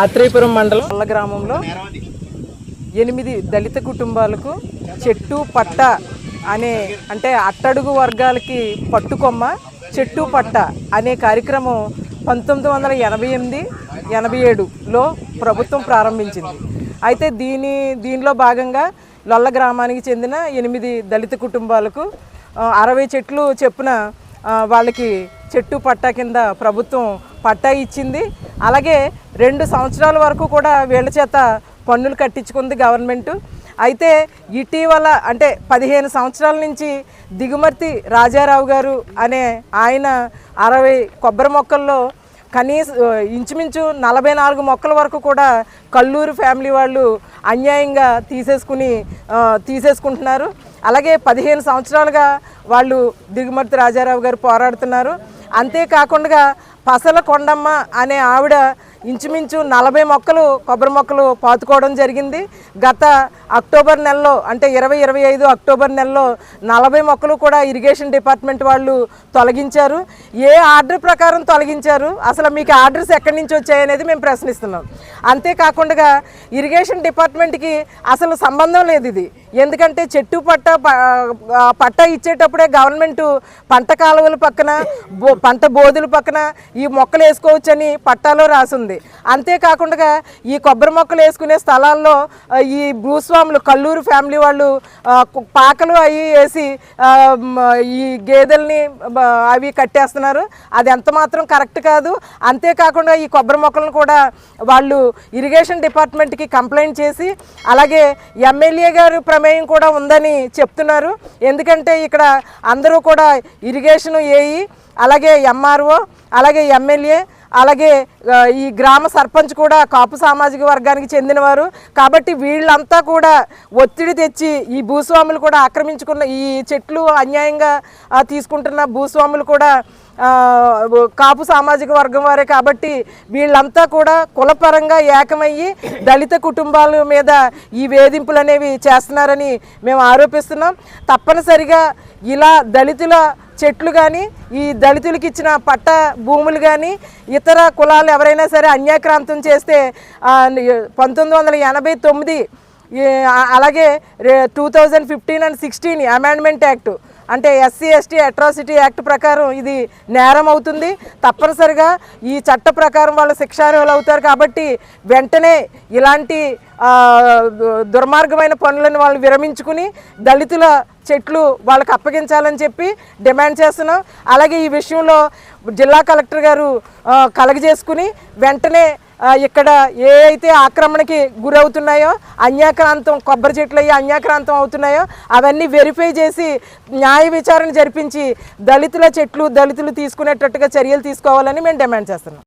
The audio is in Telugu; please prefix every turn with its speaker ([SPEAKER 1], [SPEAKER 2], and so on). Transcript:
[SPEAKER 1] ఆత్రేయపురం మండలం వల్ల గ్రామంలో 8 దళిత కుటుంబాలకు చెట్టు పట్ట అనే అంటే అట్టడుగు వర్గాలకి పట్టుకొమ్మ చెట్టు పట్ట అనే కార్యక్రమం 1988-87లో ప్రభుత్వం ప్రారంభించింది. అయితే దీనిలో భాగంగా లొల్ల గ్రామానికి చెందిన 8 దళిత కుటుంబాలకు 60 చెట్లు చెప్పున వాళ్ళకి చెట్టు పట్టా కింద ప్రభుత్వం పట్టా ఇచ్చింది. అలాగే 2 సంవత్సరాల వరకు కూడా వీళ్ళ చేత పన్నులు కట్టించుకుంది గవర్నమెంట్. అయితే ఇటీవల అంటే 15 సంవత్సరాల నుంచి దిగుమర్తి రాజారావు గారు అనే ఆయన 60 కొబ్బరి మొక్కల్లో ఇంచుమించు 44 మొక్కల వరకు కూడా కల్లూరు ఫ్యామిలీ వాళ్ళు అన్యాయంగా తీసేసుకుంటున్నారు. అలాగే 15 సంవత్సరాలుగా వాళ్ళు దిగుమర్తి రాజారావు గారు పోరాడుతున్నారు. అంతేకాకుండా పసల కొండమ్మ అనే ఆవిడ ఇంచుమించు 40 కొబ్బరి మొక్కలు పాతుకోవడం జరిగింది. గత అక్టోబర్ నెలలో అంటే 2025 అక్టోబర్ నెలలో 40 మొక్కలు కూడా ఇరిగేషన్ డిపార్ట్మెంట్ వాళ్ళు తొలగించారు. ఏ ఆర్డర్ ప్రకారం తొలగించారు, అసలు మీకు ఆర్డర్స్ ఎక్కడి నుంచి వచ్చాయనేది మేము ప్రశ్నిస్తున్నాం. అంతేకాకుండా ఇరిగేషన్ డిపార్ట్మెంట్కి అసలు సంబంధం లేదు ఇది. ఎందుకంటే చెట్టు పట్ట ఇచ్చేటప్పుడే గవర్నమెంట్ పంట కాలువల పక్కన పంట బోధుల పక్కన ఈ మొక్కలు వేసుకోవచ్చని పట్టాలో రాసింది. అంతేకాకుండా ఈ కొబ్బరి మొక్కలు వేసుకునే స్థలాల్లో ఈ భూస్వాములు కల్లూరు ఫ్యామిలీ వాళ్ళు పాకలు అవి వేసి ఈ గేదెల్ని అవి కట్టేస్తున్నారు. అది ఎంత మాత్రం కరెక్ట్ కాదు. అంతేకాకుండా ఈ కొబ్బరి మొక్కలను కూడా వాళ్ళు ఇరిగేషన్ డిపార్ట్మెంట్కి కంప్లైంట్ చేసి అలాగే ఎమ్మెల్యే గారు ప్రమేయం కూడా ఉందని చెప్తున్నారు. ఎందుకంటే ఇక్కడ అందరూ కూడా ఇరిగేషన్ ఏఈ అలాగే ఎంఆర్ఓ అలాగే ఎమ్మెల్యే అలాగే ఈ గ్రామ సర్పంచ్ కూడా కాపు సామాజిక వర్గానికి చెందినవారు. కాబట్టి వీళ్ళంతా కూడా ఒత్తిడి తెచ్చి ఈ భూస్వాములు కూడా ఆక్రమించుకున్న ఈ చెట్లు అన్యాయంగా తీసుకుంటున్న భూస్వాములు కూడా కాపు సామాజిక వర్గం వారే. కాబట్టి వీళ్ళంతా కూడా కులపరంగా ఏకమయ్యి దళిత కుటుంబాల మీద ఈ వేధింపులు అనేవి చేస్తున్నారని మేము ఆరోపిస్తున్నాం. తప్పనిసరిగా ఇలా దళితుల చెట్లు కానీ ఈ దళితులకి ఇచ్చిన పట్ట భూములు కానీ ఇతర కులాలు ఎవరైనా సరే అన్యాక్రాంతం చేస్తే 1989 అలాగే 2015 and 16 అమెండ్మెంట్ యాక్ట్ అంటే SC/ST అట్రాసిటీ యాక్ట్ ప్రకారం ఇది నేరం అవుతుంది. తప్పనిసరిగా ఈ చట్ట ప్రకారం వాళ్ళు శిక్షార్హులు అవుతారు. కాబట్టి వెంటనే ఇలాంటి దుర్మార్గమైన పనులను వాళ్ళు విరమించుకుని దళితుల చెట్లు వాళ్ళకి అప్పగించాలని చెప్పి డిమాండ్ చేస్తున్నాం. అలాగే ఈ విషయంలో జిల్లా కలెక్టర్ గారు కలగజేసుకుని వెంటనే ఇక్కడ ఏ అయితే ఆక్రమణకి గురవుతున్నాయో అన్యాక్రాంతం కొబ్బరి చెట్లు అయ్యి అన్యాక్రాంతం అవుతున్నాయో అవన్నీ వెరిఫై చేసి న్యాయ విచారణ జరిపించి దళితుల చెట్లు దళితులు తీసుకునేటట్టుగా చర్యలు తీసుకోవాలని మేము డిమాండ్ చేస్తున్నాం.